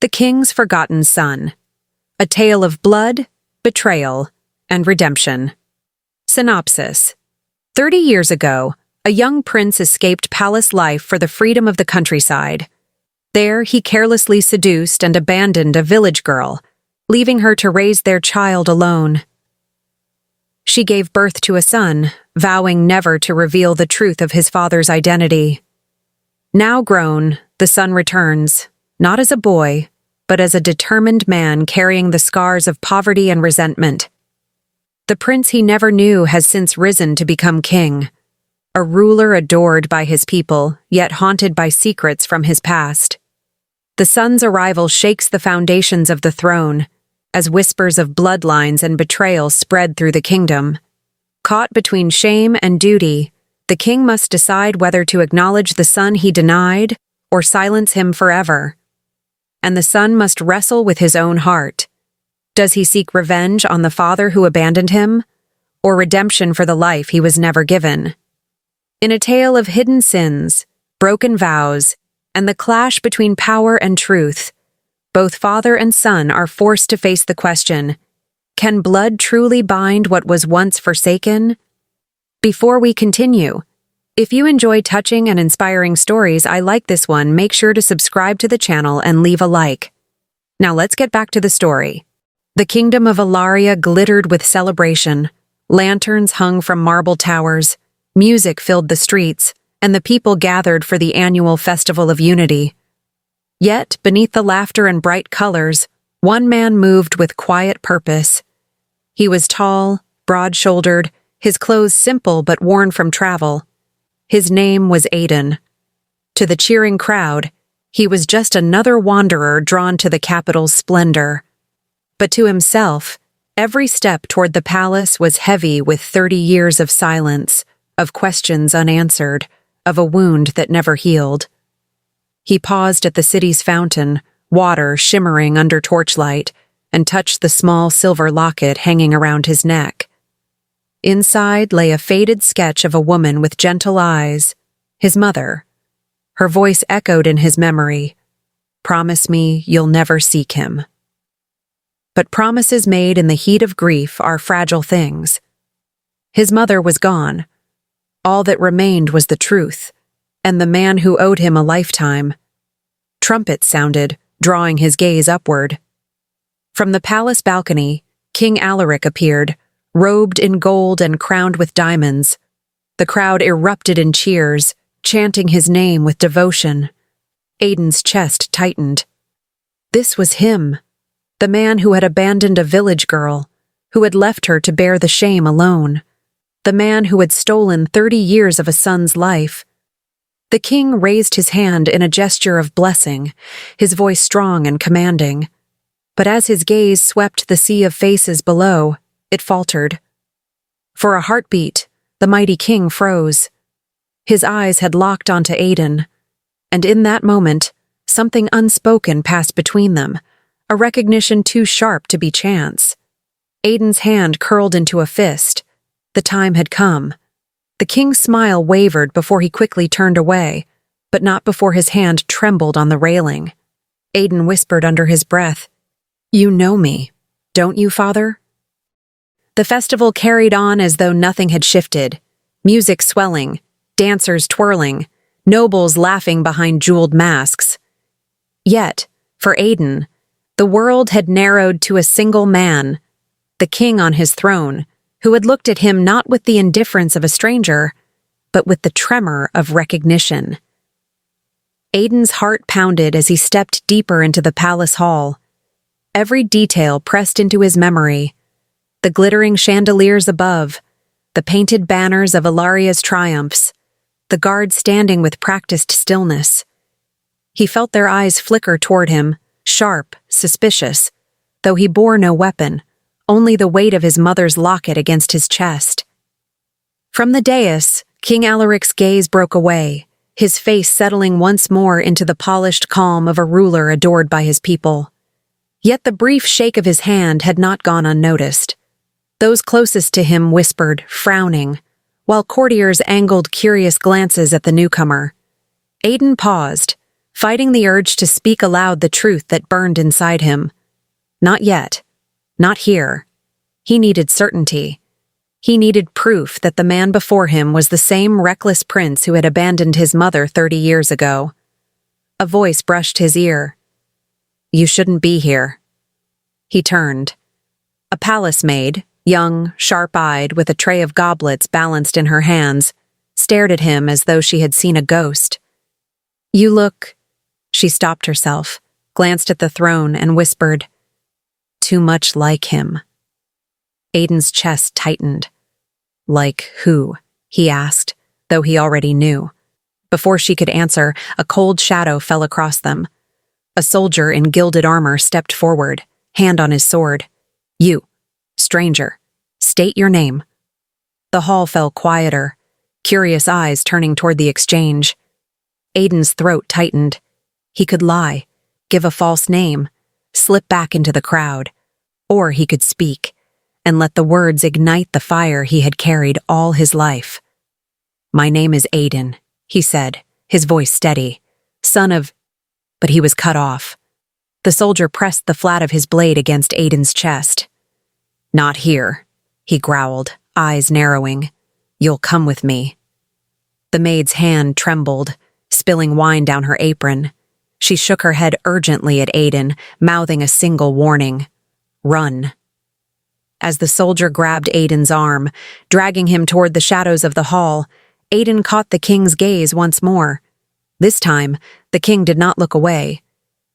The King's Forgotten Son. A tale of blood, betrayal, and redemption. Synopsis. 30 years ago, a young prince escaped palace life for the freedom of the countryside. There, he carelessly seduced and abandoned a village girl, leaving her to raise their child alone. She gave birth to a son, vowing never to reveal the truth of his father's identity. Now grown, the son returns, not as a boy, but as a determined man carrying the scars of poverty and resentment. The prince he never knew has since risen to become king, a ruler adored by his people, yet haunted by secrets from his past. The son's arrival shakes the foundations of the throne, as whispers of bloodlines and betrayal spread through the kingdom. Caught between shame and duty, the king must decide whether to acknowledge the son he denied or silence him forever. And the son must wrestle with his own heart. Does he seek revenge on the father who abandoned him, or redemption for the life he was never given? In a tale of hidden sins, broken vows, and the clash between power and truth, both father and son are forced to face the question, can blood truly bind what was once forsaken? Before we continue, if you enjoy touching and inspiring stories like this one, make sure to subscribe to the channel and leave a like. Now let's get back to the story. The kingdom of Ilaria glittered with celebration. Lanterns hung from marble towers, music filled the streets, and the people gathered for the annual Festival of Unity. Yet, beneath the laughter and bright colors, one man moved with quiet purpose. He was tall, broad-shouldered, his clothes simple but worn from travel. His name was Aiden. To the cheering crowd, he was just another wanderer drawn to the capital's splendor. But to himself, every step toward the palace was heavy with 30 years of silence, of questions unanswered, of a wound that never healed. He paused at the city's fountain, water shimmering under torchlight, and touched the small silver locket hanging around his neck. Inside lay a faded sketch of a woman with gentle eyes, his mother. Her voice echoed in his memory, "Promise me you'll never seek him." But promises made in the heat of grief are fragile things. His mother was gone. All that remained was the truth, and the man who owed him a lifetime. Trumpets sounded, drawing his gaze upward. From the palace balcony, King Alaric appeared, robed in gold and crowned with diamonds. The crowd erupted in cheers, chanting his name with devotion. Aiden's chest tightened. This was him, the man who had abandoned a village girl, who had left her to bear the shame alone, the man who had stolen 30 years of a son's life. The king raised his hand in a gesture of blessing, his voice strong and commanding. But as his gaze swept the sea of faces below, it faltered. For a heartbeat, the mighty king froze. His eyes had locked onto Aiden, and in that moment, something unspoken passed between them, a recognition too sharp to be chance. Aiden's hand curled into a fist. The time had come. The king's smile wavered before he quickly turned away, but not before his hand trembled on the railing. Aiden whispered under his breath, "You know me, don't you, father?" The festival carried on as though nothing had shifted, music swelling, dancers twirling, nobles laughing behind jeweled masks. Yet, for Aiden, the world had narrowed to a single man, the king on his throne, who had looked at him not with the indifference of a stranger, but with the tremor of recognition. Aiden's heart pounded as he stepped deeper into the palace hall. Every detail pressed into his memory: the glittering chandeliers above, the painted banners of Ilaria's triumphs, the guards standing with practiced stillness. He felt their eyes flicker toward him, sharp, suspicious, though he bore no weapon, only the weight of his mother's locket against his chest. From the dais, King Alaric's gaze broke away, his face settling once more into the polished calm of a ruler adored by his people. Yet the brief shake of his hand had not gone unnoticed. Those closest to him whispered, frowning, while courtiers angled curious glances at the newcomer. Aiden paused, fighting the urge to speak aloud the truth that burned inside him. Not yet. Not here. He needed certainty. He needed proof that the man before him was the same reckless prince who had abandoned his mother 30 years ago. A voice brushed his ear. "You shouldn't be here." He turned. A palace maid, young, sharp-eyed, with a tray of goblets balanced in her hands, stared at him as though she had seen a ghost. "You look—" She stopped herself, glanced at the throne, and whispered, "Too much like him." Aiden's chest tightened. "Like who?" he asked, though he already knew. Before she could answer, a cold shadow fell across them. A soldier in gilded armor stepped forward, hand on his sword. "You, stranger, state your name." The hall fell quieter, curious eyes turning toward the exchange. Aiden's throat tightened. He could lie, give a false name, slip back into the crowd. Or he could speak, and let the words ignite the fire he had carried all his life. "My name is Aiden," he said, his voice steady. "Son of—" But he was cut off. The soldier pressed the flat of his blade against Aiden's chest. "Not here," he growled, eyes narrowing. "You'll come with me." The maid's hand trembled, spilling wine down her apron. She shook her head urgently at Aiden, mouthing a single warning. "Run." As the soldier grabbed Aiden's arm, dragging him toward the shadows of the hall, Aiden caught the king's gaze once more. This time, the king did not look away.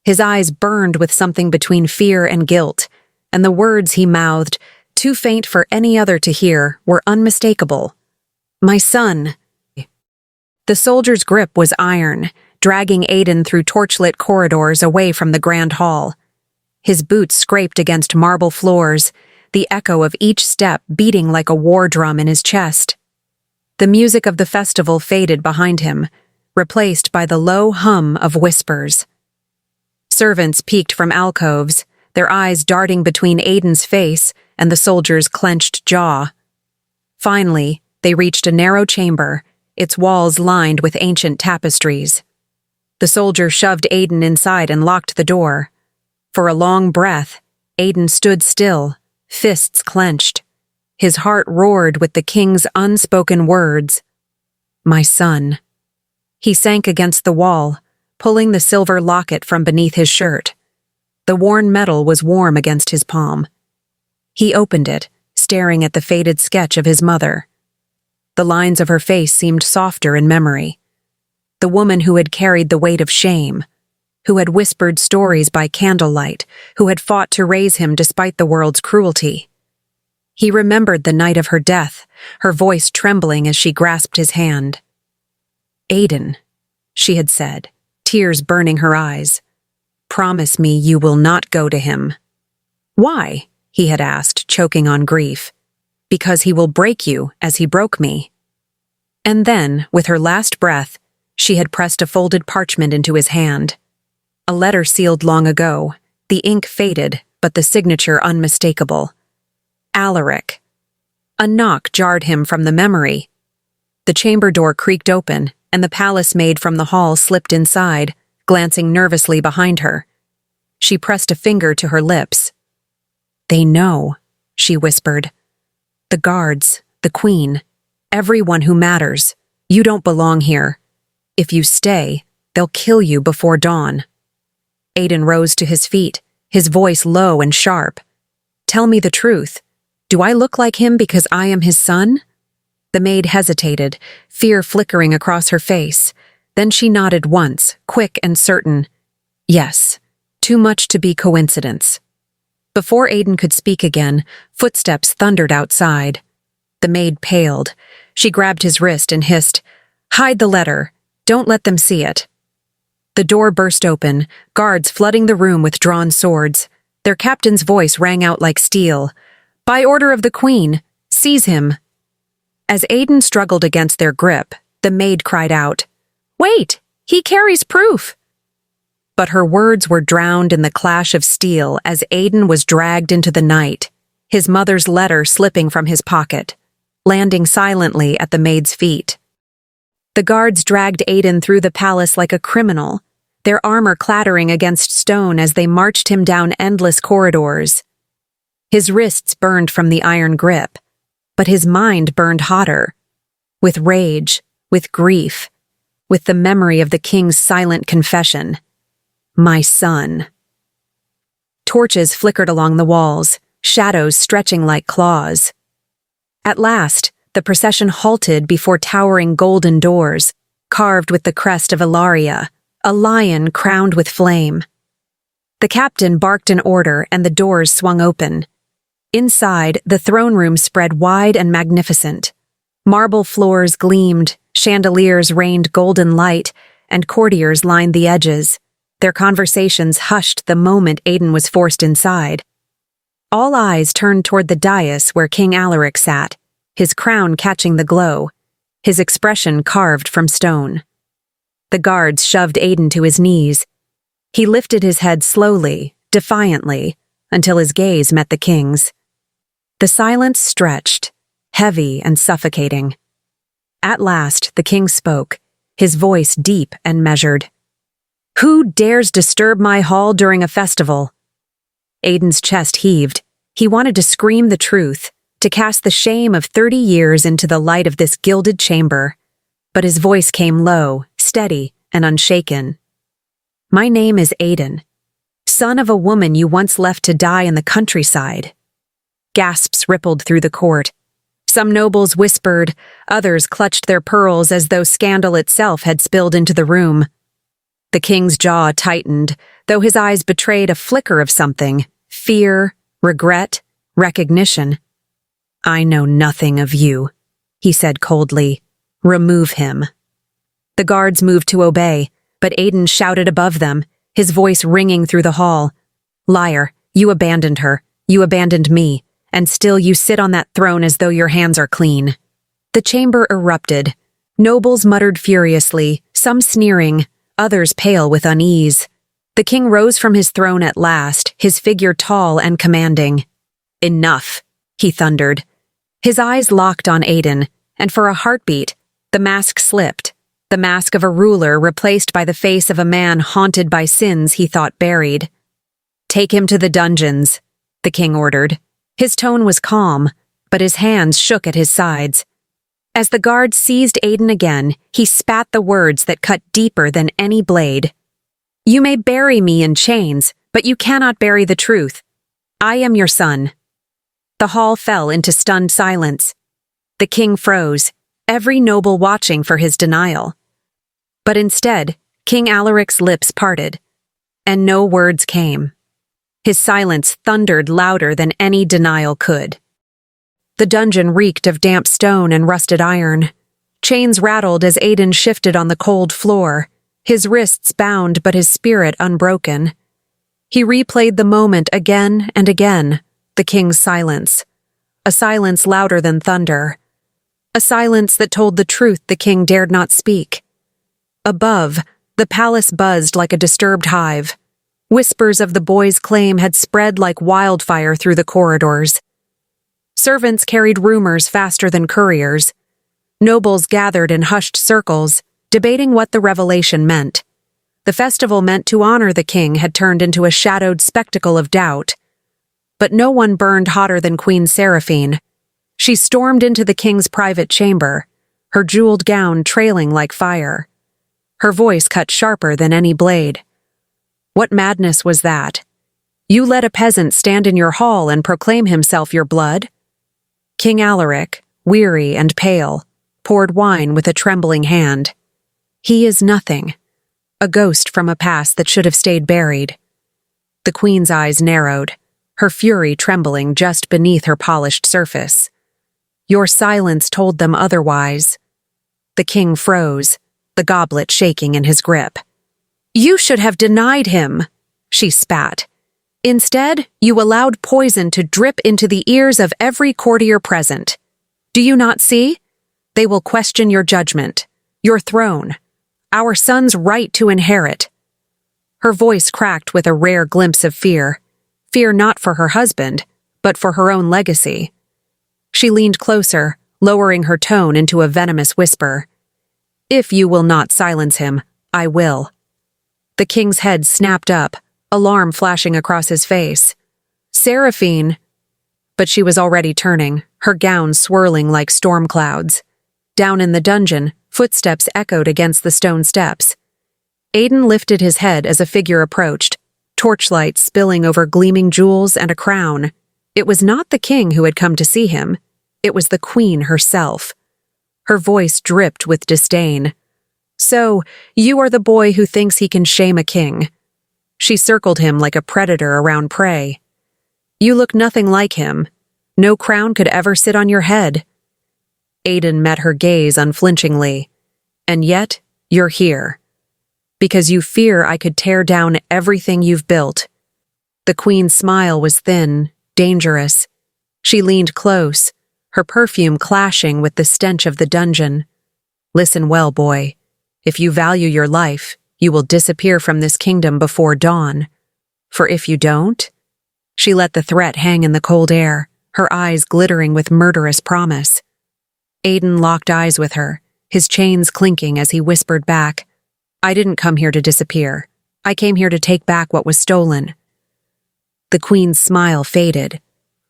His eyes burned with something between fear and guilt, and the words he mouthed, too faint for any other to hear, were unmistakable. "My son." The soldier's grip was iron, dragging Aiden through torchlit corridors away from the grand hall. His boots scraped against marble floors, the echo of each step beating like a war drum in his chest. The music of the festival faded behind him, replaced by the low hum of whispers. Servants peeked from alcoves, their eyes darting between Aiden's face and the soldier's clenched jaw. Finally, they reached a narrow chamber, its walls lined with ancient tapestries. The soldier shoved Aiden inside and locked the door. For a long breath, Aiden stood still, fists clenched. His heart roared with the king's unspoken words. "My son." He sank against the wall, pulling the silver locket from beneath his shirt. The worn metal was warm against his palm. He opened it, staring at the faded sketch of his mother. The lines of her face seemed softer in memory. The woman who had carried the weight of shame, who had whispered stories by candlelight, who had fought to raise him despite the world's cruelty. He remembered the night of her death, her voice trembling as she grasped his hand. "Aiden," she had said, tears burning her eyes. "Promise me you will not go to him." "Why?" he had asked, choking on grief. "Because he will break you as he broke me." And then, with her last breath, she had pressed a folded parchment into his hand. A letter sealed long ago, the ink faded, but the signature unmistakable. Alaric. A knock jarred him from the memory. The chamber door creaked open, and the palace maid from the hall slipped inside, glancing nervously behind her. She pressed a finger to her lips. "They know," she whispered. "The guards, the queen, everyone who matters. You don't belong here. If you stay, they'll kill you before dawn." Aiden rose to his feet, his voice low and sharp. "Tell me the truth. Do I look like him because I am his son?" The maid hesitated, fear flickering across her face. Then she nodded once, quick and certain. "Yes, too much to be coincidence." Before Aiden could speak again, footsteps thundered outside. The maid paled. She grabbed his wrist and hissed, "Hide the letter. Don't let them see it." The door burst open, guards flooding the room with drawn swords. Their captain's voice rang out like steel. "By order of the queen, seize him." As Aiden struggled against their grip, the maid cried out, "Wait! He carries proof!" But her words were drowned in the clash of steel as Aiden was dragged into the night, his mother's letter slipping from his pocket, landing silently at the maid's feet. The guards dragged Aiden through the palace like a criminal, their armor clattering against stone as they marched him down endless corridors. His wrists burned from the iron grip, but his mind burned hotter, with rage, with grief, with the memory of the king's silent confession. My son. Torches flickered along the walls, shadows stretching like claws. At last, the procession halted before towering golden doors, carved with the crest of Ilaria, a lion crowned with flame. The captain barked an order and the doors swung open. Inside, the throne room spread wide and magnificent. Marble floors gleamed, chandeliers rained golden light, and courtiers lined the edges. Their conversations hushed the moment Aidan was forced inside. All eyes turned toward the dais where King Alaric sat, his crown catching the glow, his expression carved from stone. The guards shoved Aidan to his knees. He lifted his head slowly, defiantly, until his gaze met the king's. The silence stretched, heavy and suffocating. At last, the king spoke, his voice deep and measured. "Who dares disturb my hall during a festival?" Aidan's chest heaved. He wanted to scream the truth, to cast the shame of 30 years into the light of this gilded chamber. But his voice came low, steady, and unshaken. "My name is Aidan, son of a woman you once left to die in the countryside." Gasps rippled through the court. Some nobles whispered, others clutched their pearls as though scandal itself had spilled into the room. The king's jaw tightened, though his eyes betrayed a flicker of something: fear, regret, recognition. "I know nothing of you," he said coldly. "Remove him." The guards moved to obey, but Aidan shouted above them, his voice ringing through the hall. "Liar, you abandoned her, you abandoned me, and still you sit on that throne as though your hands are clean." The chamber erupted. Nobles muttered furiously, some sneering, others pale with unease. The king rose from his throne at last, his figure tall and commanding. "Enough," he thundered. His eyes locked on Aidan, and for a heartbeat, the mask slipped, the mask of a ruler replaced by the face of a man haunted by sins he thought buried. "Take him to the dungeons," the king ordered. His tone was calm, but his hands shook at his sides. As the guard seized Aidan again, he spat the words that cut deeper than any blade. "You may bury me in chains, but you cannot bury the truth. I am your son." The hall fell into stunned silence. The king froze, every noble watching for his denial. But instead, King Alaric's lips parted, and no words came. His silence thundered louder than any denial could. The dungeon reeked of damp stone and rusted iron. Chains rattled as Aidan shifted on the cold floor, his wrists bound but his spirit unbroken. He replayed the moment again and again, the king's silence. A silence louder than thunder. A silence that told the truth the king dared not speak. Above, the palace buzzed like a disturbed hive. Whispers of the boy's claim had spread like wildfire through the corridors. Servants carried rumors faster than couriers. Nobles gathered in hushed circles, debating what the revelation meant. The festival meant to honor the king had turned into a shadowed spectacle of doubt. But no one burned hotter than Queen Seraphine. She stormed into the king's private chamber, her jeweled gown trailing like fire. Her voice cut sharper than any blade. "What madness was that? You let a peasant stand in your hall and proclaim himself your blood?" King Alaric, weary and pale, poured wine with a trembling hand. "He is nothing, a ghost from a past that should have stayed buried." The queen's eyes narrowed, her fury trembling just beneath her polished surface. "Your silence told them otherwise." The king froze, the goblet shaking in his grip. "You should have denied him," she spat. "Instead, you allowed poison to drip into the ears of every courtier present. Do you not see? They will question your judgment, your throne, our son's right to inherit." Her voice cracked with a rare glimpse of fear. Fear not for her husband, but for her own legacy. She leaned closer, lowering her tone into a venomous whisper. "If you will not silence him, I will." The king's head snapped up, alarm flashing across his face. "Seraphine!" But she was already turning, her gown swirling like storm clouds. Down in the dungeon, footsteps echoed against the stone steps. Aidan lifted his head as a figure approached, torchlight spilling over gleaming jewels and a crown. It was not the king who had come to see him. It was the queen herself. Her voice dripped with disdain. "So, you are the boy who thinks he can shame a king." She circled him like a predator around prey. "You look nothing like him. No crown could ever sit on your head." Aidan met her gaze unflinchingly. "And yet, you're here. Because you fear I could tear down everything you've built." The queen's smile was thin, dangerous. She leaned close, her perfume clashing with the stench of the dungeon. "Listen well, boy. If you value your life, you will disappear from this kingdom before dawn. For if you don't..." She let the threat hang in the cold air, her eyes glittering with murderous promise. Aidan locked eyes with her, his chains clinking as he whispered back, "I didn't come here to disappear. I came here to take back what was stolen." The queen's smile faded.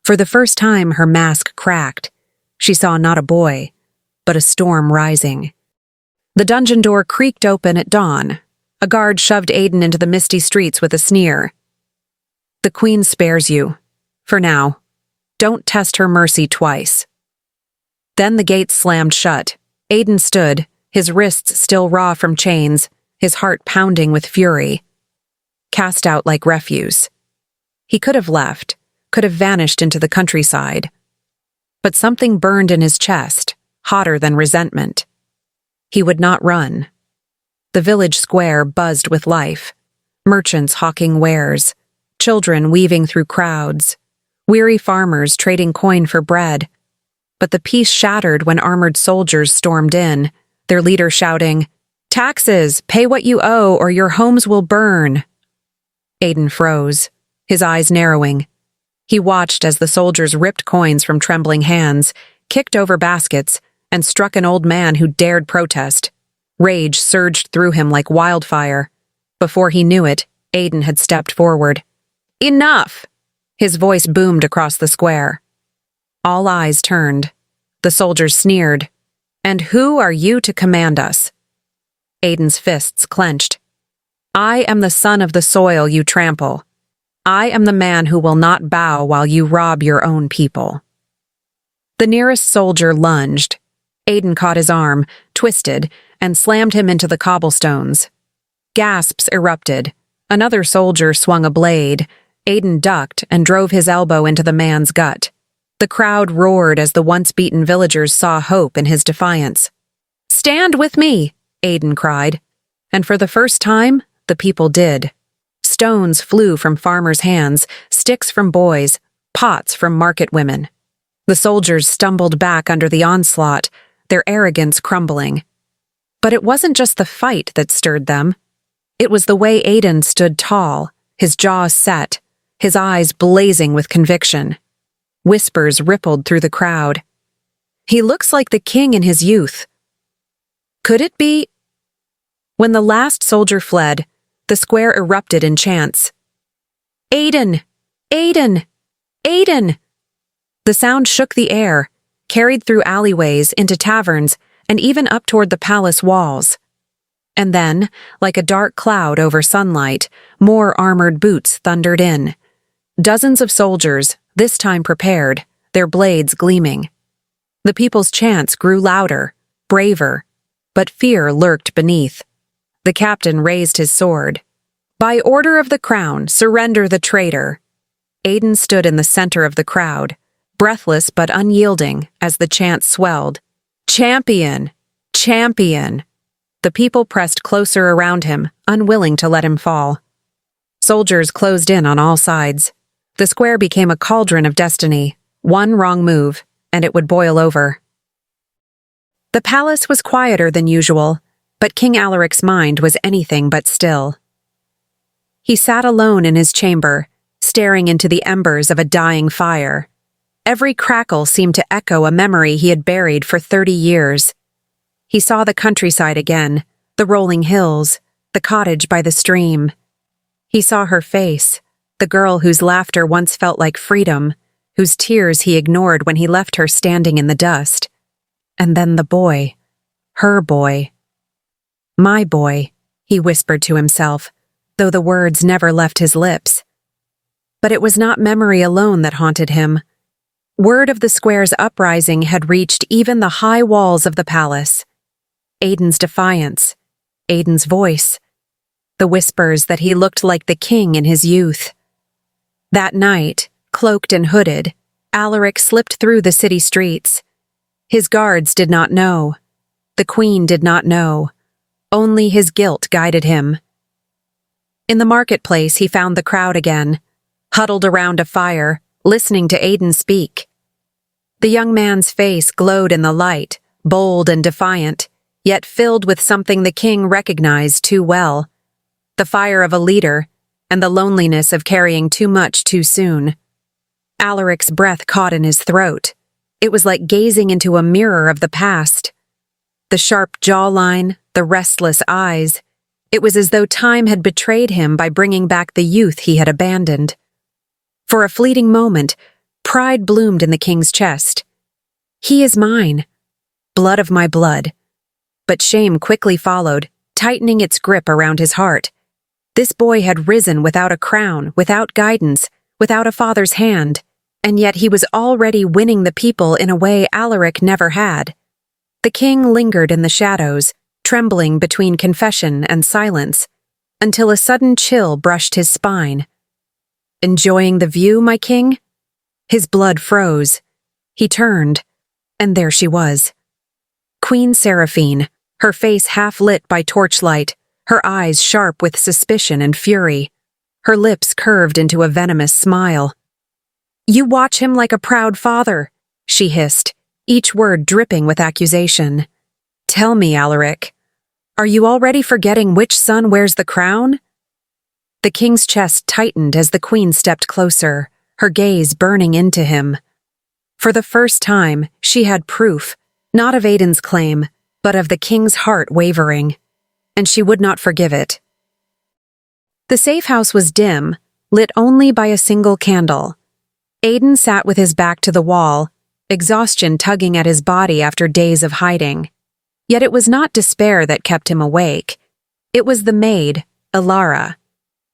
For the first time, her mask cracked. She saw not a boy, but a storm rising. The dungeon door creaked open at dawn. A guard shoved Aidan into the misty streets with a sneer. "The queen spares you. For now. Don't test her mercy twice." Then the gates slammed shut. Aidan stood, his wrists still raw from chains, his heart pounding with fury. Cast out like refuse. He could have left, could have vanished into the countryside. But something burned in his chest, hotter than resentment. He would not run. The village square buzzed with life. Merchants hawking wares, children weaving through crowds, weary farmers trading coin for bread. But the peace shattered when armored soldiers stormed in, their leader shouting, "Taxes! Pay what you owe, or your homes will burn!" Aidan froze, his eyes narrowing. He watched as the soldiers ripped coins from trembling hands, kicked over baskets, and struck an old man who dared protest. Rage surged through him like wildfire. Before he knew it, Aidan had stepped forward. "Enough!" His voice boomed across the square. All eyes turned. The soldiers sneered. "And who are you to command us?" Aidan's fists clenched. "I am the son of the soil you trample. I am the man who will not bow while you rob your own people." The nearest soldier lunged. Aidan caught his arm, twisted, and slammed him into the cobblestones. Gasps erupted. Another soldier swung a blade. Aidan ducked and drove his elbow into the man's gut. The crowd roared as the once-beaten villagers saw hope in his defiance. "Stand with me!" Aidan cried. And for the first time, the people did. Stones flew from farmers' hands, sticks from boys, pots from market women. The soldiers stumbled back under the onslaught, their arrogance crumbling. But it wasn't just the fight that stirred them. It was the way Aidan stood tall, his jaw set, his eyes blazing with conviction. Whispers rippled through the crowd. "He looks like the king in his youth." Could it be? When the last soldier fled, the square erupted in chants. "Aidan! Aidan! Aidan!" The sound shook the air, carried through alleyways, into taverns, and even up toward the palace walls. And then, like a dark cloud over sunlight, more armored boots thundered in. Dozens of soldiers, this time prepared, their blades gleaming. The people's chants grew louder, braver, but fear lurked beneath. The captain raised his sword. "By order of the crown, surrender the traitor." Aidan stood in the center of the crowd, breathless but unyielding as the chant swelled. "Champion! Champion!" The people pressed closer around him, unwilling to let him fall. Soldiers closed in on all sides. The square became a cauldron of destiny. One wrong move, and it would boil over. The palace was quieter than usual, but King Alaric's mind was anything but still. He sat alone in his chamber, staring into the embers of a dying fire. Every crackle seemed to echo a memory he had buried for 30 years. He saw the countryside again, the rolling hills, the cottage by the stream. He saw her face, the girl whose laughter once felt like freedom, whose tears he ignored when he left her standing in the dust. And then the boy. Her boy. My boy, he whispered to himself, though the words never left his lips. But it was not memory alone that haunted him. Word of the square's uprising had reached even the high walls of the palace. Aiden's defiance, Aiden's voice, the whispers that he looked like the king in his youth. That night, cloaked and hooded, Alaric slipped through the city streets. His guards did not know. The queen did not know. Only his guilt guided him. In the marketplace, he found the crowd again, huddled around a fire, listening to Aiden speak. The young man's face glowed in the light, bold and defiant, yet filled with something the king recognized too well. The fire of a leader, and the loneliness of carrying too much too soon. Alaric's breath caught in his throat. It was like gazing into a mirror of the past. The sharp jawline, the restless eyes. It was as though time had betrayed him by bringing back the youth he had abandoned. For a fleeting moment, pride bloomed in the king's chest. He is mine. Blood of my blood. But shame quickly followed, tightening its grip around his heart. This boy had risen without a crown, without guidance, without a father's hand, and yet he was already winning the people in a way Alaric never had. The king lingered in the shadows, trembling between confession and silence, until a sudden chill brushed his spine. Enjoying the view, my king? His blood froze. He turned, and there she was. Queen Seraphine, her face half lit by torchlight, her eyes sharp with suspicion and fury, her lips curved into a venomous smile. "You watch him like a proud father," she hissed, each word dripping with accusation. "Tell me, Alaric, are you already forgetting which son wears the crown?" The king's chest tightened as the queen stepped closer, her gaze burning into him. For the first time, she had proof, not of Aiden's claim, but of the king's heart wavering, and she would not forgive it. The safe house was dim, lit only by a single candle. Aiden sat with his back to the wall, exhaustion tugging at his body after days of hiding. Yet it was not despair that kept him awake. It was the maid, Alara.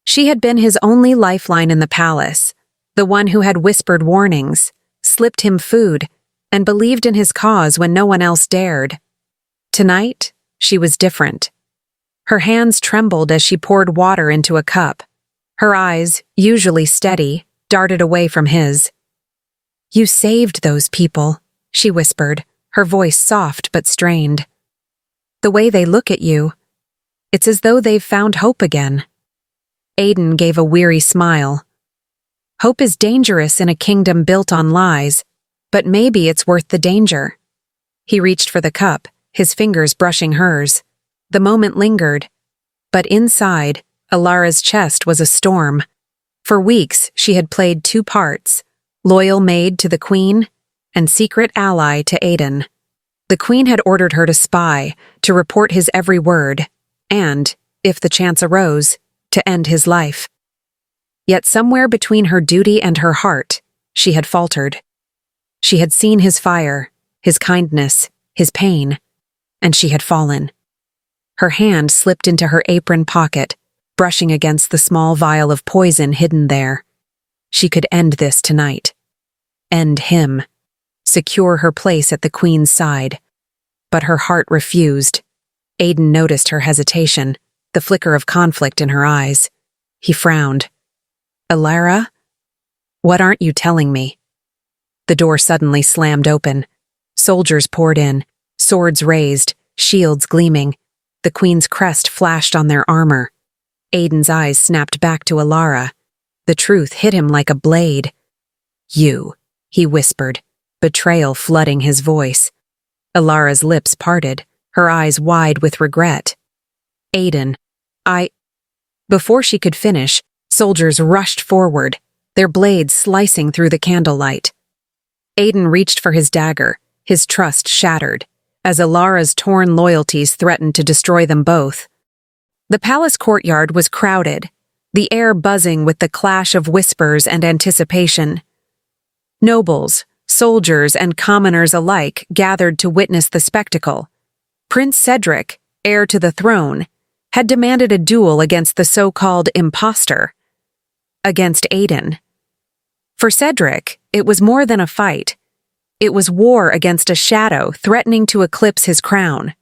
She had been his only lifeline in the palace, the one who had whispered warnings, slipped him food, and believed in his cause when no one else dared. Tonight, she was different. Her hands trembled as she poured water into a cup. Her eyes, usually steady, darted away from his. "You saved those people," she whispered, her voice soft but strained. "The way they look at you, it's as though they've found hope again." Aiden gave a weary smile. Hope is dangerous in a kingdom built on lies, but maybe it's worth the danger. He reached for the cup, his fingers brushing hers. The moment lingered, but inside, Alara's chest was a storm. For weeks, she had played two parts, loyal maid to the queen and secret ally to Aiden. The queen had ordered her to spy, to report his every word, and, if the chance arose, to end his life. Yet somewhere between her duty and her heart, she had faltered. She had seen his fire, his kindness, his pain, and she had fallen. Her hand slipped into her apron pocket, brushing against the small vial of poison hidden there. She could end this tonight. End him. Secure her place at the queen's side. But her heart refused. Aiden noticed her hesitation, the flicker of conflict in her eyes. He frowned. "Alara? What aren't you telling me?" The door suddenly slammed open. Soldiers poured in, swords raised, shields gleaming. The queen's crest flashed on their armor. Aiden's eyes snapped back to Alara. The truth hit him like a blade. "You," he whispered, betrayal flooding his voice. Alara's lips parted, her eyes wide with regret. "Aiden, Before she could finish, soldiers rushed forward, their blades slicing through the candlelight. Aiden reached for his dagger, his trust shattered, as Alara's torn loyalties threatened to destroy them both. The palace courtyard was crowded, the air buzzing with the clash of whispers and anticipation. Nobles, soldiers, and commoners alike gathered to witness the spectacle. Prince Cedric, heir to the throne, had demanded a duel against the so-called imposter. Against Aidan. For Cedric, it was more than a fight. It was war against a shadow threatening to eclipse his crown.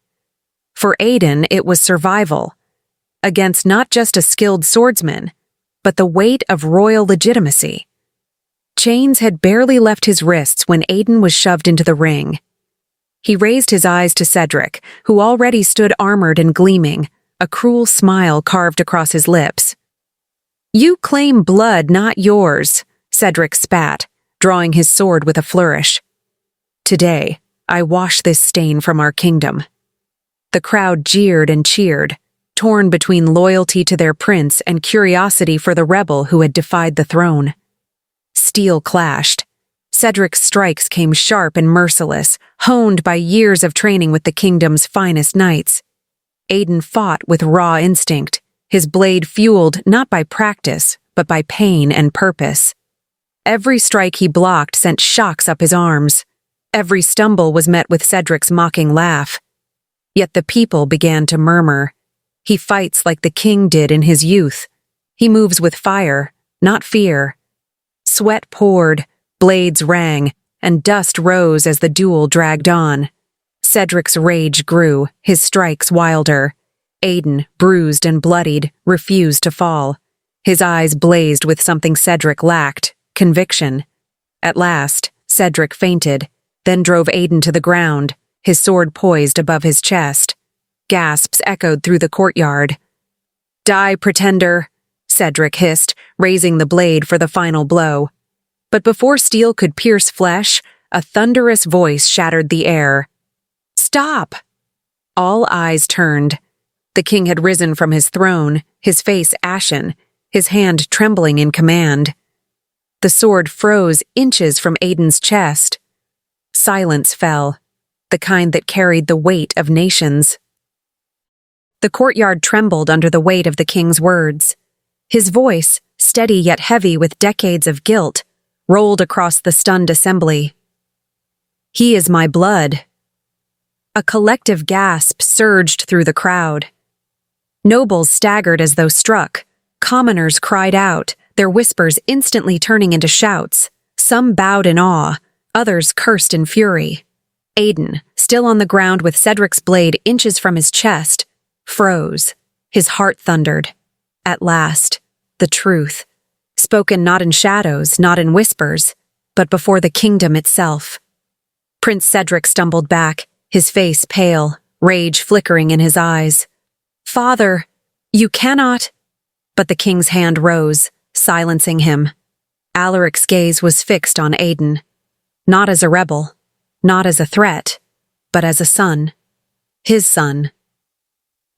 For Aidan, it was survival, against not just a skilled swordsman, but the weight of royal legitimacy. Chains had barely left his wrists when Aidan was shoved into the ring. He raised his eyes to Cedric, who already stood armored and gleaming, a cruel smile carved across his lips. "You claim blood, not yours," Cedric spat, drawing his sword with a flourish. "Today, I wash this stain from our kingdom." The crowd jeered and cheered, torn between loyalty to their prince and curiosity for the rebel who had defied the throne. Steel clashed. Cedric's strikes came sharp and merciless, honed by years of training with the kingdom's finest knights. Aidan fought with raw instinct, his blade fueled not by practice, but by pain and purpose. Every strike he blocked sent shocks up his arms. Every stumble was met with Cedric's mocking laugh. Yet the people began to murmur. He fights like the king did in his youth. He moves with fire, not fear. Sweat poured, blades rang, and dust rose as the duel dragged on. Cedric's rage grew, his strikes wilder. Aidan, bruised and bloodied, refused to fall. His eyes blazed with something Cedric lacked, conviction. At last, Cedric fainted, then drove Aidan to the ground, his sword poised above his chest. Gasps echoed through the courtyard. "Die, pretender," Cedric hissed, raising the blade for the final blow. But before steel could pierce flesh, a thunderous voice shattered the air. "Stop!" All eyes turned. The king had risen from his throne, his face ashen, his hand trembling in command. The sword froze inches from Aidan's chest. Silence fell, the kind that carried the weight of nations. The courtyard trembled under the weight of the king's words. His voice, steady yet heavy with decades of guilt, rolled across the stunned assembly. "He is my blood." A collective gasp surged through the crowd. Nobles staggered as though struck. Commoners cried out, their whispers instantly turning into shouts. Some bowed in awe, others cursed in fury. Aidan, still on the ground with Cedric's blade inches from his chest, froze. His heart thundered. At last, the truth. Spoken not in shadows, not in whispers, but before the kingdom itself. Prince Cedric stumbled back, his face pale, rage flickering in his eyes. "Father, you cannot—" But the king's hand rose, silencing him. Alaric's gaze was fixed on Aidan. Not as a rebel, not as a threat, but as a son. His son.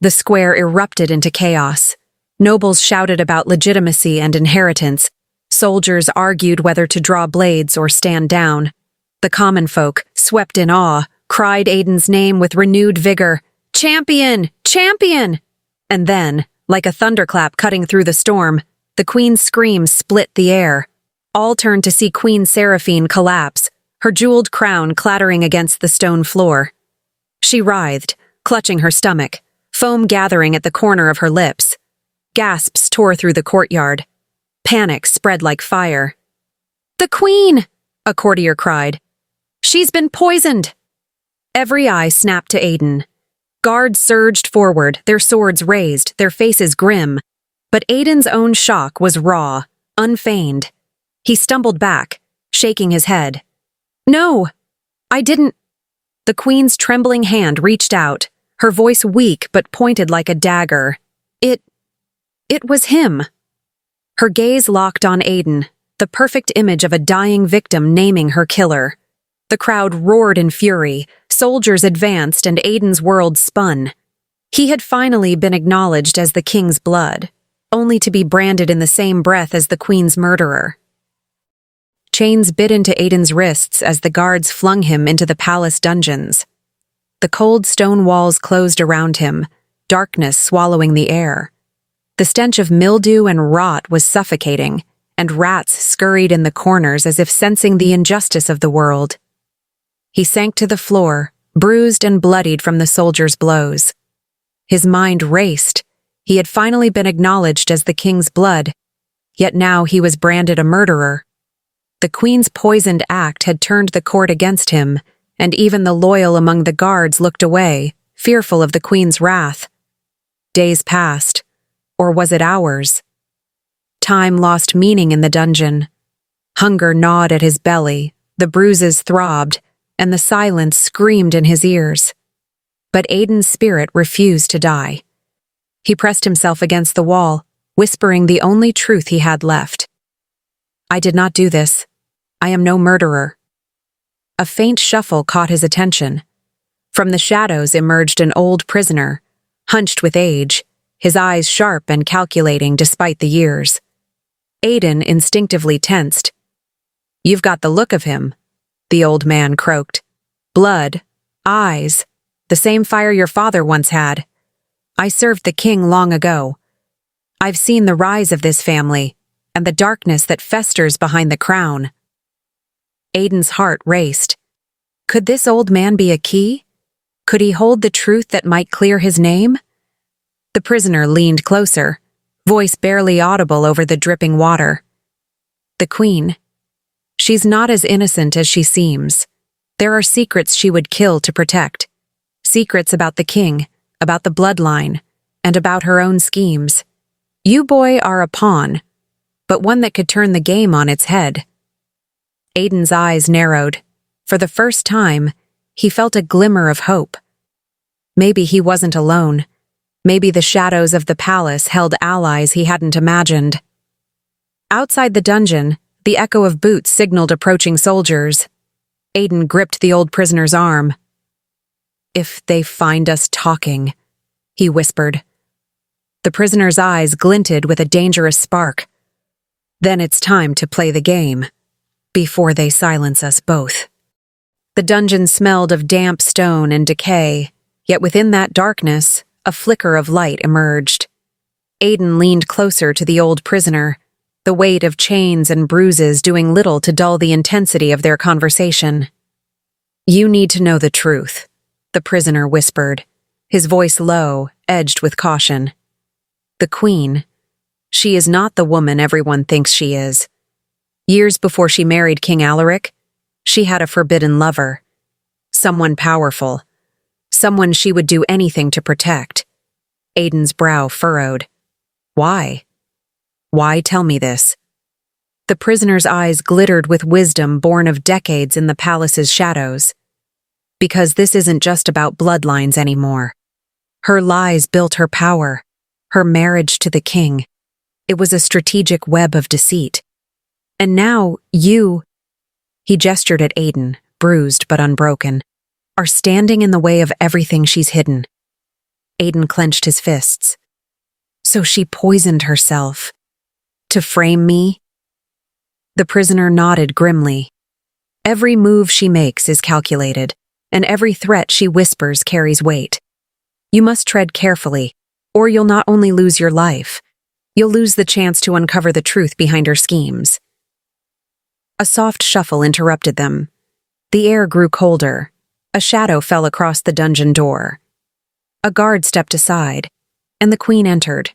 The square erupted into chaos. Nobles shouted about legitimacy and inheritance. Soldiers argued whether to draw blades or stand down. The common folk, swept in awe, cried Aidan's name with renewed vigor. "Champion! Champion!" And then, like a thunderclap cutting through the storm, the queen's scream split the air. All turned to see Queen Seraphine collapse, her jeweled crown clattering against the stone floor. She writhed, clutching her stomach, foam gathering at the corner of her lips. Gasps tore through the courtyard. Panic spread like fire. "The queen!" a courtier cried. "She's been poisoned!" Every eye snapped to Aidan. Guards surged forward, their swords raised, their faces grim. But Aidan's own shock was raw, unfeigned. He stumbled back, shaking his head. "No, I didn't—" The queen's trembling hand reached out, her voice weak but pointed like a dagger. It was him. Her gaze locked on Aidan, the perfect image of a dying victim naming her killer. The crowd roared in fury, soldiers advanced, and Aidan's world spun. He had finally been acknowledged as the king's blood, only to be branded in the same breath as the queen's murderer. Chains bit into Aidan's wrists as the guards flung him into the palace dungeons. The cold stone walls closed around him, darkness swallowing the air. The stench of mildew and rot was suffocating, and rats scurried in the corners as if sensing the injustice of the world. He sank to the floor, bruised and bloodied from the soldier's blows. His mind raced. He had finally been acknowledged as the king's blood, yet now he was branded a murderer. The queen's poisoned act had turned the court against him, and even the loyal among the guards looked away, fearful of the queen's wrath. Days passed, or was it hours? Time lost meaning in the dungeon. Hunger gnawed at his belly, the bruises throbbed, and the silence screamed in his ears. But Aiden's spirit refused to die. He pressed himself against the wall, whispering the only truth he had left. "I did not do this. I am no murderer." A faint shuffle caught his attention. From the shadows emerged an old prisoner, hunched with age, his eyes sharp and calculating despite the years. Aiden instinctively tensed. "You've got the look of him," the old man croaked. "Blood, eyes, the same fire your father once had. I served the king long ago. I've seen the rise of this family, and the darkness that festers behind the crown." Aiden's heart raced. Could this old man be a key? Could he hold the truth that might clear his name? The prisoner leaned closer, voice barely audible over the dripping water. "The queen. She's not as innocent as she seems. There are secrets she would kill to protect. Secrets about the king, about the bloodline, and about her own schemes. You, boy, are a pawn, but one that could turn the game on its head." Aiden's eyes narrowed. For the first time, he felt a glimmer of hope. Maybe he wasn't alone. Maybe the shadows of the palace held allies he hadn't imagined. Outside the dungeon, the echo of boots signaled approaching soldiers. Aiden gripped the old prisoner's arm. "If they find us talking," he whispered. The prisoner's eyes glinted with a dangerous spark. "Then it's time to play the game, before they silence us both." The dungeon smelled of damp stone and decay, yet within that darkness, a flicker of light emerged. Aiden leaned closer to the old prisoner, the weight of chains and bruises doing little to dull the intensity of their conversation. "You need to know the truth," the prisoner whispered, his voice low, edged with caution. "The queen, she is not the woman everyone thinks she is. Years before she married King Alaric, she had a forbidden lover. Someone powerful. Someone she would do anything to protect." Aiden's brow furrowed. "Why? Why tell me this?" The prisoner's eyes glittered with wisdom born of decades in the palace's shadows. "Because this isn't just about bloodlines anymore. Her lies built her power, her marriage to the king. It was a strategic web of deceit. And now you," he gestured at Aiden, bruised but unbroken, "are standing in the way of everything she's hidden." Aiden clenched his fists. "So she poisoned herself. To frame me?" The prisoner nodded grimly. "Every move she makes is calculated, and every threat she whispers carries weight. You must tread carefully, or you'll not only lose your life, you'll lose the chance to uncover the truth behind her schemes." A soft shuffle interrupted them. The air grew colder. A shadow fell across the dungeon door. A guard stepped aside, and the queen entered.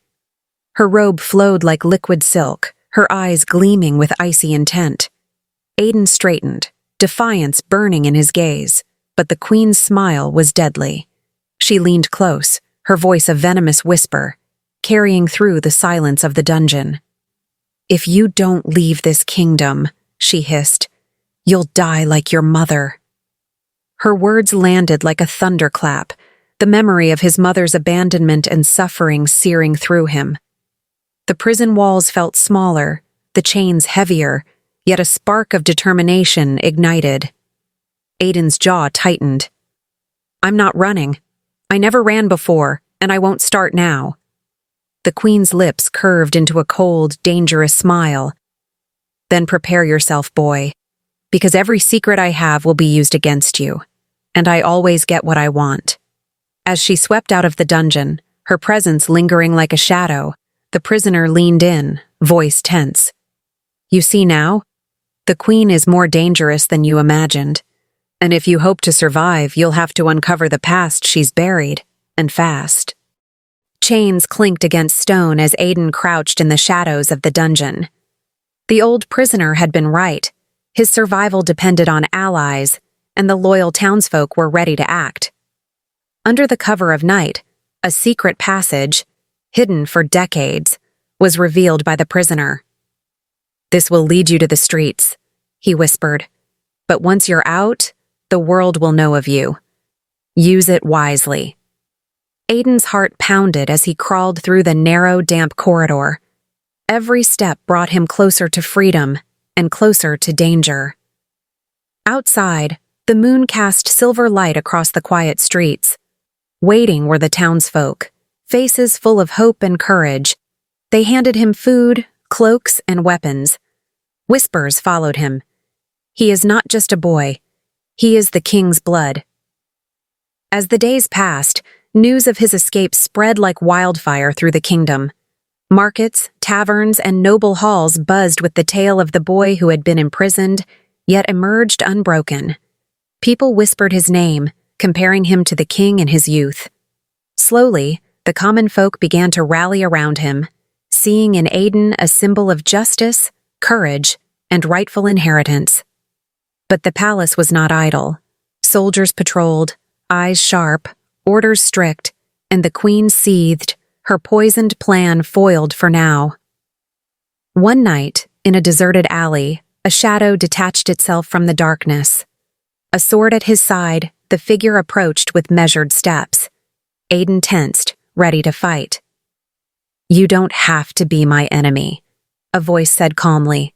Her robe flowed like liquid silk, her eyes gleaming with icy intent. Aiden straightened, defiance burning in his gaze, but the queen's smile was deadly. She leaned close, her voice a venomous whisper, carrying through the silence of the dungeon. "If you don't leave this kingdom," she hissed, "you'll die like your mother." Her words landed like a thunderclap, the memory of his mother's abandonment and suffering searing through him. The prison walls felt smaller, the chains heavier, yet a spark of determination ignited. Aiden's jaw tightened. "I'm not running. I never ran before, and I won't start now." The queen's lips curved into a cold, dangerous smile. "Then prepare yourself, boy, because every secret I have will be used against you, and I always get what I want." As she swept out of the dungeon, her presence lingering like a shadow. The prisoner leaned in, voice tense. You see now? The queen is more dangerous than you imagined. And if you hope to survive, you'll have to uncover the past she's buried, and fast. Chains clinked against stone as Aiden crouched in the shadows of the dungeon. The old prisoner had been right. His survival depended on allies, and the loyal townsfolk were ready to act. Under the cover of night, a secret passage, hidden for decades, was revealed by the prisoner. This will lead you to the streets, he whispered. But once you're out, the world will know of you. Use it wisely. Aiden's heart pounded as he crawled through the narrow, damp corridor. Every step brought him closer to freedom and closer to danger. Outside, the moon cast silver light across the quiet streets. Waiting were the townsfolk, faces full of hope and courage. They handed him food, cloaks, and weapons. Whispers followed him. He is not just a boy. He is the king's blood. As the days passed, news of his escape spread like wildfire through the kingdom. Markets, taverns, and noble halls buzzed with the tale of the boy who had been imprisoned, yet emerged unbroken. People whispered his name, comparing him to the king in his youth. Slowly, the common folk began to rally around him, seeing in Aiden a symbol of justice, courage, and rightful inheritance. But the palace was not idle. Soldiers patrolled, eyes sharp, orders strict, and the queen seethed, her poisoned plan foiled for now. One night, in a deserted alley, a shadow detached itself from the darkness. A sword at his side, the figure approached with measured steps. Aiden tensed, ready to fight. You don't have to be my enemy, a voice said calmly.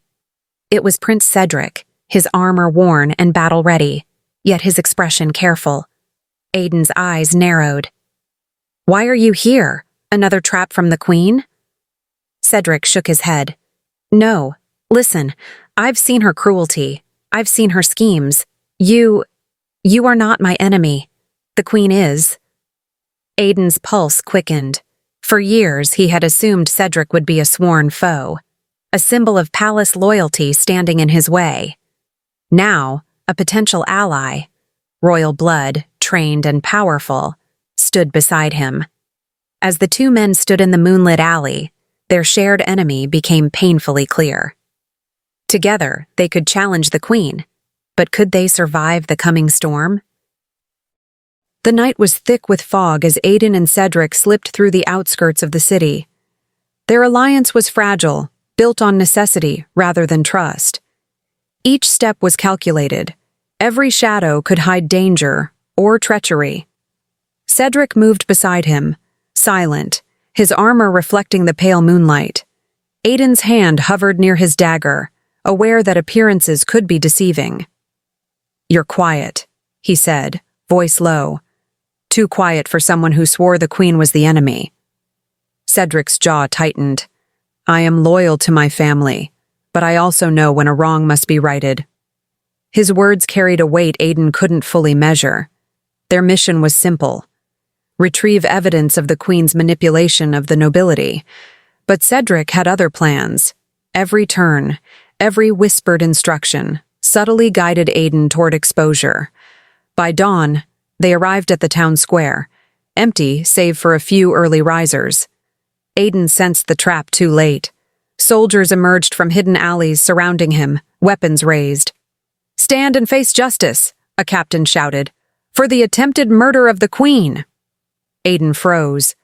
It was Prince Cedric, his armor worn and battle-ready, yet his expression careful. Aiden's eyes narrowed. Why are you here? Another trap from the queen? Cedric shook his head. No, listen, I've seen her cruelty. I've seen her schemes. You are not my enemy. The queen is. Aiden's pulse quickened. For years, he had assumed Cedric would be a sworn foe, a symbol of palace loyalty standing in his way. Now, a potential ally, royal blood, trained and powerful, stood beside him. As the two men stood in the moonlit alley, their shared enemy became painfully clear. Together, they could challenge the queen, but could they survive the coming storm? The night was thick with fog as Aiden and Cedric slipped through the outskirts of the city. Their alliance was fragile, built on necessity rather than trust. Each step was calculated. Every shadow could hide danger or treachery. Cedric moved beside him, silent, his armor reflecting the pale moonlight. Aiden's hand hovered near his dagger, aware that appearances could be deceiving. You're quiet, he said, voice low. Too quiet for someone who swore the queen was the enemy. Cedric's jaw tightened. I am loyal to my family, but I also know when a wrong must be righted. His words carried a weight Aiden couldn't fully measure. Their mission was simple. Retrieve evidence of the queen's manipulation of the nobility. But Cedric had other plans. Every turn, every whispered instruction, subtly guided Aiden toward exposure. By dawn, they arrived at the town square, empty save for a few early risers. Aiden sensed the trap too late. Soldiers emerged from hidden alleys surrounding him, weapons raised. Stand and face justice, a captain shouted, for the attempted murder of the queen. Aiden froze.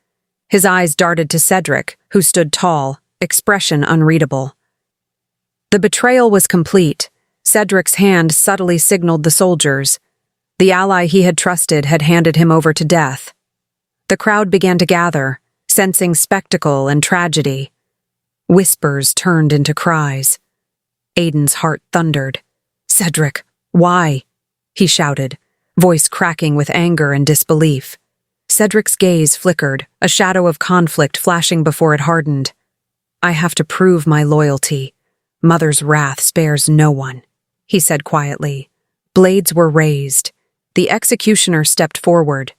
His eyes darted to Cedric, who stood tall, expression unreadable. The betrayal was complete. Cedric's hand subtly signaled the soldiers. The ally he had trusted had handed him over to death. The crowd began to gather, sensing spectacle and tragedy. Whispers turned into cries. Aiden's heart thundered. Cedric, why? He shouted, voice cracking with anger and disbelief. Cedric's gaze flickered, a shadow of conflict flashing before it hardened. I have to prove my loyalty. Mother's wrath spares no one, he said quietly. Blades were raised. The executioner stepped forward.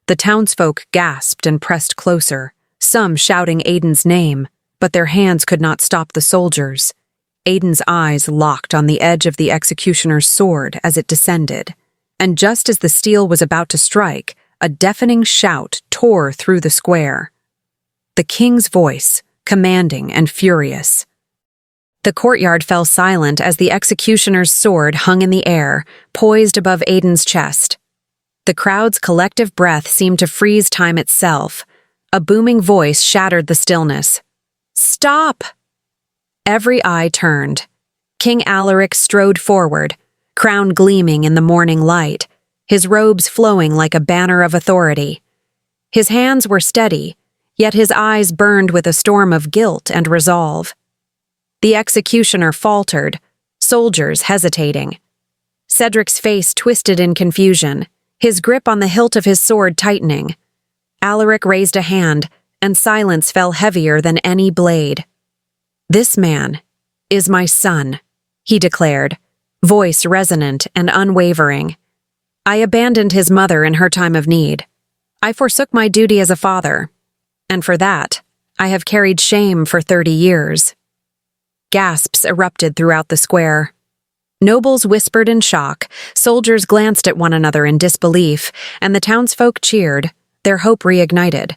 The townsfolk gasped and pressed closer, some shouting Aiden's name, but their hands could not stop the soldiers. Aiden's eyes locked on the edge of the executioner's sword as it descended, and just as the steel was about to strike, a deafening shout tore through the square. The king's voice, commanding and furious. The courtyard fell silent as the executioner's sword hung in the air, poised above Aiden's chest. The crowd's collective breath seemed to freeze time itself. A booming voice shattered the stillness. "Stop!" Every eye turned. King Alaric strode forward, crown gleaming in the morning light, his robes flowing like a banner of authority. His hands were steady, yet his eyes burned with a storm of guilt and resolve. The executioner faltered, soldiers hesitating. Cedric's face twisted in confusion, his grip on the hilt of his sword tightening. Alaric raised a hand, and silence fell heavier than any blade. "This man is my son," he declared, voice resonant and unwavering. "I abandoned his mother in her time of need. I forsook my duty as a father, and for that, I have carried shame for 30 years. Gasps erupted throughout the square. Nobles whispered in shock, soldiers glanced at one another in disbelief, and the townsfolk cheered, their hope reignited.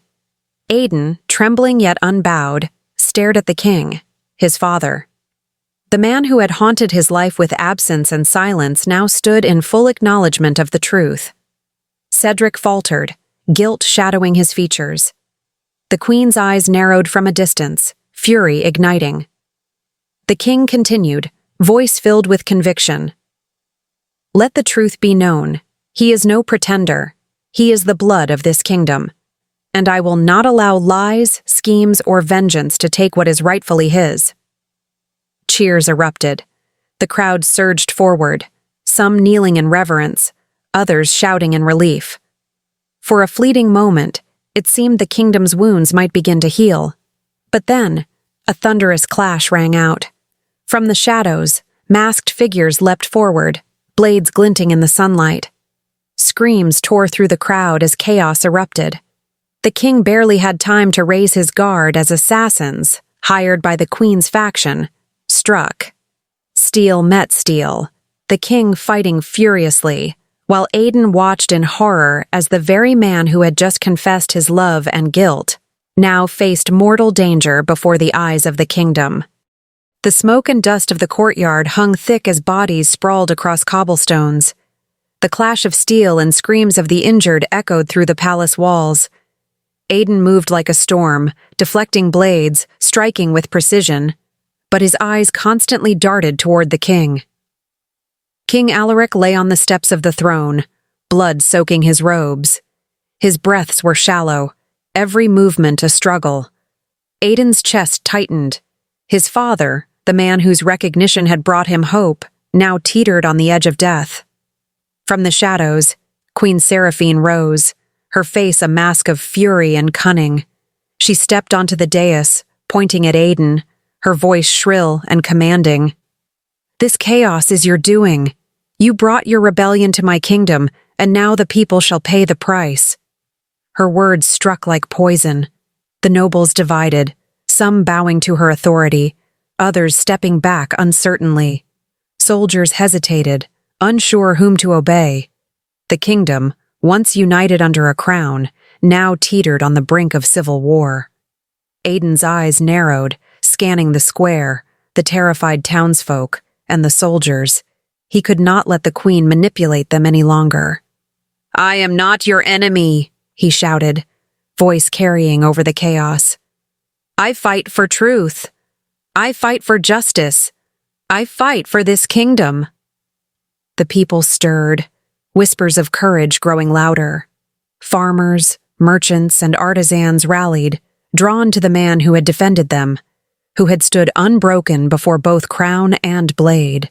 Aiden, trembling yet unbowed, stared at the king, his father. The man who had haunted his life with absence and silence now stood in full acknowledgement of the truth. Cedric faltered, guilt shadowing his features. The queen's eyes narrowed from a distance, fury igniting. The king continued, voice filled with conviction. "Let the truth be known. He is no pretender. He is the blood of this kingdom. And I will not allow lies, schemes, or vengeance to take what is rightfully his." Cheers erupted. The crowd surged forward, some kneeling in reverence, others shouting in relief. For a fleeting moment, it seemed the kingdom's wounds might begin to heal. But then, a thunderous clash rang out. From the shadows, masked figures leapt forward, blades glinting in the sunlight. Screams tore through the crowd as chaos erupted. The king barely had time to raise his guard as assassins, hired by the queen's faction, struck. Steel met steel, the king fighting furiously, while Aiden watched in horror as the very man who had just confessed his love and guilt now faced mortal danger before the eyes of the kingdom. The smoke and dust of the courtyard hung thick as bodies sprawled across cobblestones. The clash of steel and screams of the injured echoed through the palace walls. Aiden moved like a storm, deflecting blades, striking with precision, but his eyes constantly darted toward the king. King Alaric lay on the steps of the throne, blood soaking his robes. His breaths were shallow, every movement a struggle. Aiden's chest tightened. His father, the man whose recognition had brought him hope, now teetered on the edge of death. From the shadows, Queen Seraphine rose, her face a mask of fury and cunning. She stepped onto the dais, pointing at Aiden, her voice shrill and commanding. "This chaos is your doing. You brought your rebellion to my kingdom, and now the people shall pay the price." Her words struck like poison. The nobles divided, some bowing to her authority, others stepping back uncertainly. Soldiers hesitated, unsure whom to obey. The kingdom, once united under a crown, now teetered on the brink of civil war. Aiden's eyes narrowed, scanning the square, the terrified townsfolk, and the soldiers. He could not let the queen manipulate them any longer. "I am not your enemy," he shouted, voice carrying over the chaos. "I fight for truth. I fight for justice. I fight for this kingdom." The people stirred, whispers of courage growing louder. Farmers, merchants, and artisans rallied, drawn to the man who had defended them, who had stood unbroken before both crown and blade.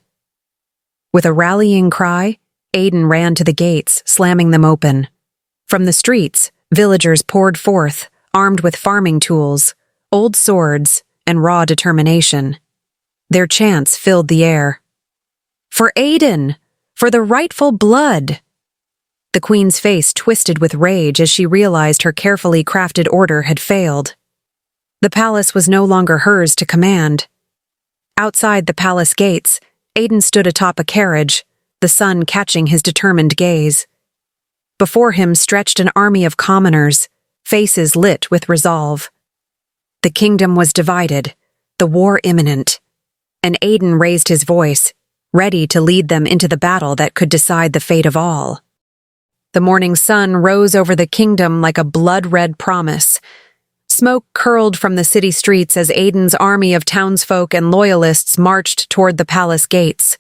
With a rallying cry, Aiden ran to the gates, slamming them open. From the streets, villagers poured forth, armed with farming tools, old swords, and raw determination. Their chants filled the air. "For Aiden! For the rightful blood!" The queen's face twisted with rage as she realized her carefully crafted order had failed. The palace was no longer hers to command. Outside the palace gates, Aiden stood atop a carriage, the sun catching his determined gaze. Before him stretched an army of commoners, faces lit with resolve. The kingdom was divided, the war imminent, and Aiden raised his voice, ready to lead them into the battle that could decide the fate of all. The morning sun rose over the kingdom like a blood-red promise. Smoke curled from the city streets as Aiden's army of townsfolk and loyalists marched toward the palace gates.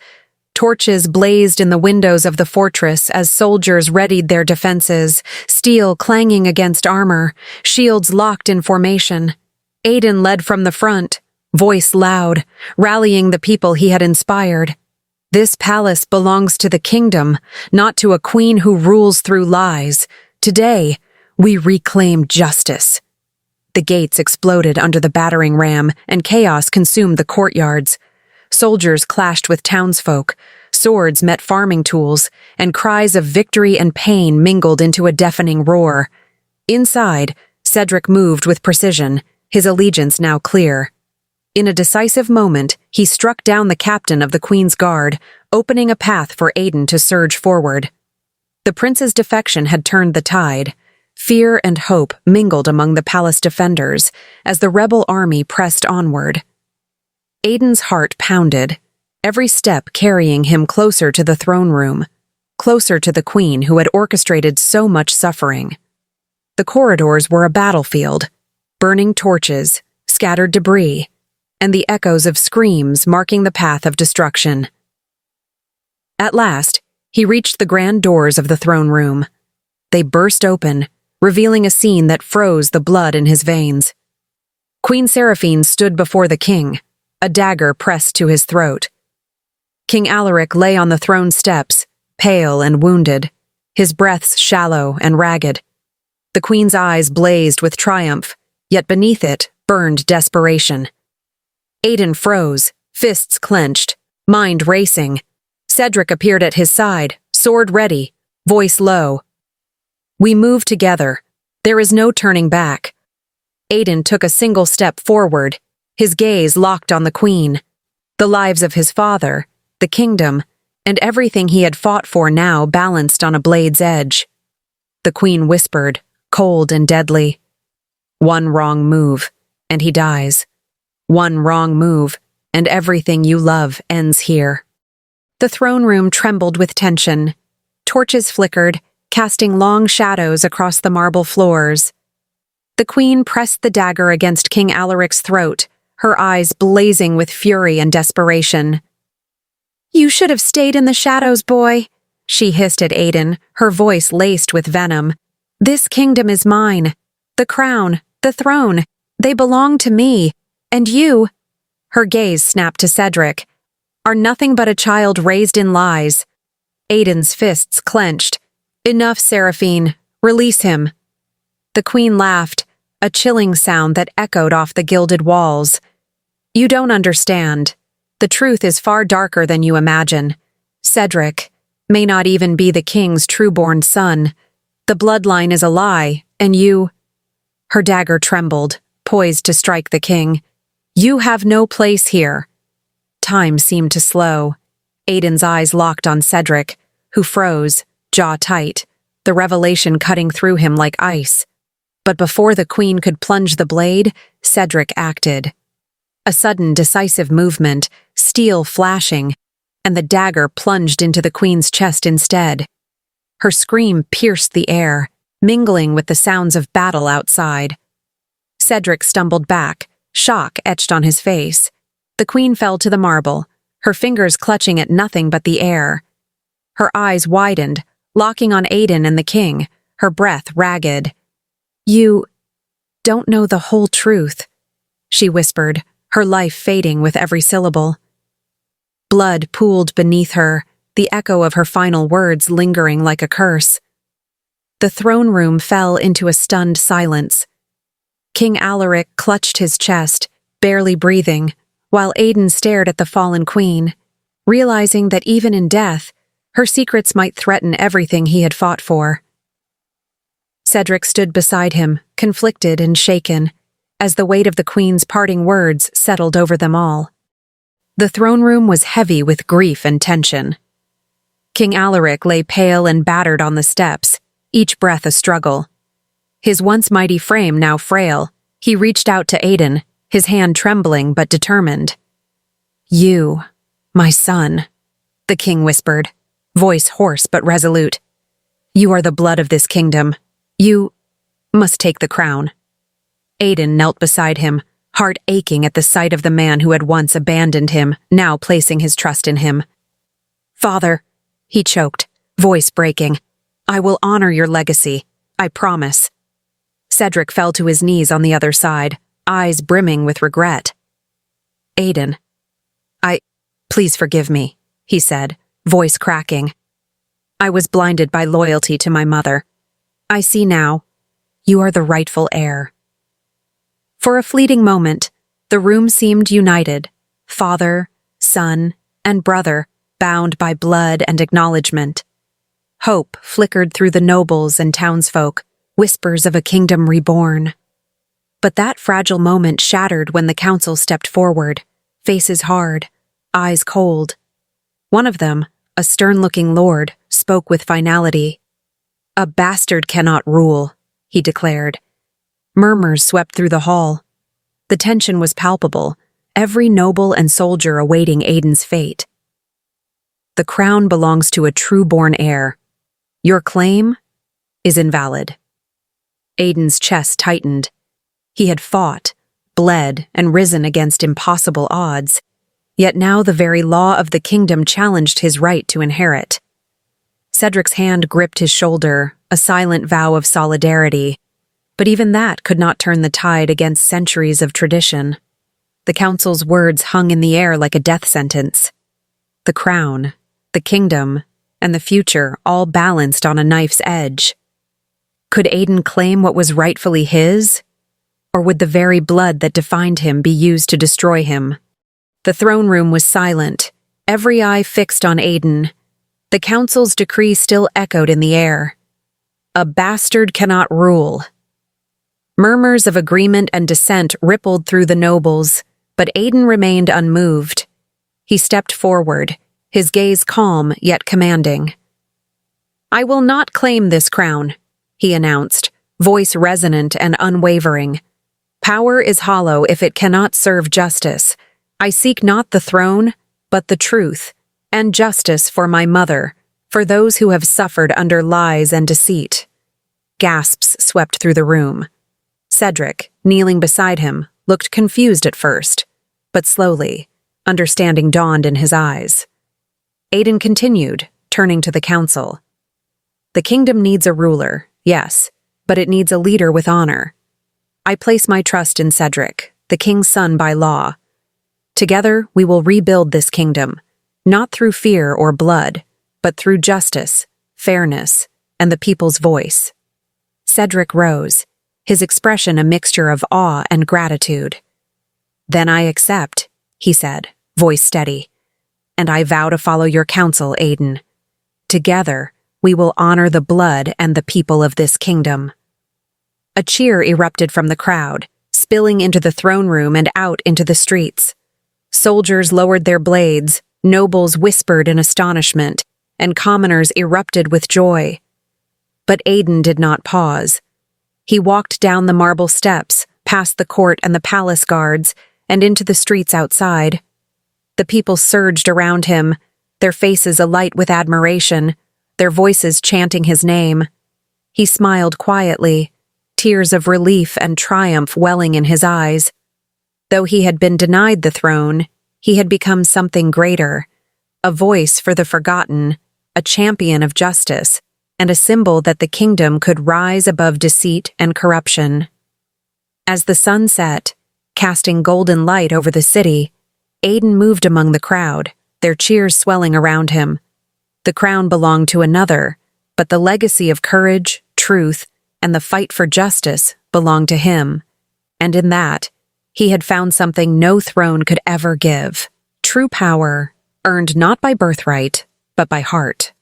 Torches blazed in the windows of the fortress as soldiers readied their defenses, steel clanging against armor, shields locked in formation. Aiden led from the front, voice loud, rallying the people he had inspired. This palace belongs to the kingdom, not to a queen who rules through lies. Today, we reclaim justice. The gates exploded under the battering ram, and chaos consumed the courtyards. Soldiers clashed with townsfolk, swords met farming tools, and cries of victory and pain mingled into a deafening roar. Inside, Cedric moved with precision, his allegiance now clear. In a decisive moment, he struck down the captain of the Queen's Guard, opening a path for Aiden to surge forward. The prince's defection had turned the tide. Fear and hope mingled among the palace defenders as the rebel army pressed onward. Aiden's heart pounded, every step carrying him closer to the throne room, closer to the queen who had orchestrated so much suffering. The corridors were a battlefield, burning torches, scattered debris, and the echoes of screams marking the path of destruction. At last, he reached the grand doors of the throne room. They burst open, revealing a scene that froze the blood in his veins. Queen Seraphine stood before the king, a dagger pressed to his throat. King Alaric lay on the throne steps, pale and wounded, his breaths shallow and ragged. The queen's eyes blazed with triumph, yet beneath it burned desperation. Aiden froze, fists clenched, mind racing. Cedric appeared at his side, sword ready, voice low. We move together. There is no turning back. Aiden took a single step forward, his gaze locked on the queen. The lives of his father, the kingdom, and everything he had fought for now balanced on a blade's edge. The queen whispered, cold and deadly, "One wrong move, and he dies. One wrong move, and everything you love ends here." The throne room trembled with tension. Torches flickered, casting long shadows across the marble floors. The queen pressed the dagger against King Alaric's throat, her eyes blazing with fury and desperation. "You should have stayed in the shadows, boy," she hissed at Aiden, her voice laced with venom. "This kingdom is mine. The crown, the throne, they belong to me. And you," her gaze snapped to Cedric, "are nothing but a child raised in lies." Aiden's fists clenched. "Enough, Seraphine. Release him." The queen laughed, a chilling sound that echoed off the gilded walls. "You don't understand. The truth is far darker than you imagine. Cedric may not even be the king's true-born son. The bloodline is a lie, and you—" Her dagger trembled, poised to strike the king. "You have no place here." Time seemed to slow. Aiden's eyes locked on Cedric, who froze, jaw tight, the revelation cutting through him like ice. But before the queen could plunge the blade, Cedric acted. A sudden, decisive movement, steel flashing, and the dagger plunged into the queen's chest instead. Her scream pierced the air, mingling with the sounds of battle outside. Cedric stumbled back, shock etched on his face. The queen fell to the marble, her fingers clutching at nothing but the air. Her eyes widened, locking on Aiden and the king, her breath ragged. "You don't know the whole truth," she whispered, her life fading with every syllable. Blood pooled beneath her, the echo of her final words lingering like a curse. The throne room fell into a stunned silence. King Alaric clutched his chest, barely breathing, while Aiden stared at the fallen queen, realizing that even in death, Her secrets might threaten everything he had fought for. Cedric stood beside him, conflicted and shaken, as the weight of the Queen's parting words settled over them all. The throne room was heavy with grief and tension. King Alaric lay pale and battered on the steps, each breath a struggle. His once mighty frame now frail, he reached out to Aidan, his hand trembling but determined. "You, my son," the king whispered, voice hoarse but resolute. "You are the blood of this kingdom. You must take the crown." Aidan knelt beside him, heart aching at the sight of the man who had once abandoned him, now placing his trust in him. "Father," he choked, voice breaking, "I will honor your legacy. I promise." Cedric fell to his knees on the other side, eyes brimming with regret. "Aidan, please forgive me," he said, voice cracking. "I was blinded by loyalty to my mother. I see now. You are the rightful heir." For a fleeting moment, the room seemed united, father, son, and brother, bound by blood and acknowledgement. Hope flickered through the nobles and townsfolk, whispers of a kingdom reborn. But that fragile moment shattered when the council stepped forward, faces hard, eyes cold. One of them, a stern-looking lord, spoke with finality. "A bastard cannot rule," he declared. Murmurs swept through the hall. The tension was palpable, every noble and soldier awaiting Aidan's fate. "The crown belongs to a true-born heir. Your claim is invalid." Aidan's chest tightened. He had fought, bled, and risen against impossible odds, yet now the very law of the kingdom challenged his right to inherit. Cedric's hand gripped his shoulder, a silent vow of solidarity, but even that could not turn the tide against centuries of tradition. The council's words hung in the air like a death sentence. The crown, the kingdom, and the future all balanced on a knife's edge. Could Aidan claim what was rightfully his? Or would the very blood that defined him be used to destroy him? The throne room was silent, every eye fixed on Aidan. The council's decree still echoed in the air. "A bastard cannot rule." Murmurs of agreement and dissent rippled through the nobles, but Aidan remained unmoved. He stepped forward, his gaze calm yet commanding. "I will not claim this crown," he announced, voice resonant and unwavering. "Power is hollow if it cannot serve justice. I seek not the throne, but the truth, and justice for my mother, for those who have suffered under lies and deceit." Gasps swept through the room. Cedric, kneeling beside him, looked confused at first, but slowly, understanding dawned in his eyes. Aidan continued, turning to the council. "The kingdom needs a ruler, yes, but it needs a leader with honor. I place my trust in Cedric, the king's son by law. Together we will rebuild this kingdom, not through fear or blood, but through justice, fairness, and the people's voice." Cedric rose, his expression a mixture of awe and gratitude. "Then I accept," he said, voice steady. "And I vow to follow your counsel, Aidan. Together, we will honor the blood and the people of this kingdom." A cheer erupted from the crowd, spilling into the throne room and out into the streets. Soldiers lowered their blades, nobles whispered in astonishment, and commoners erupted with joy. But Aidan did not pause. He walked down the marble steps, past the court and the palace guards, and into the streets outside. The people surged around him, their faces alight with admiration, their voices chanting his name. He smiled quietly, tears of relief and triumph welling in his eyes. Though he had been denied the throne, he had become something greater, a voice for the forgotten, a champion of justice, and a symbol that the kingdom could rise above deceit and corruption. As the sun set, casting golden light over the city, Aidan moved among the crowd, their cheers swelling around him. The crown belonged to another, but the legacy of courage, truth, and the fight for justice belonged to him. And in that, he had found something no throne could ever give: true power, earned not by birthright, but by heart.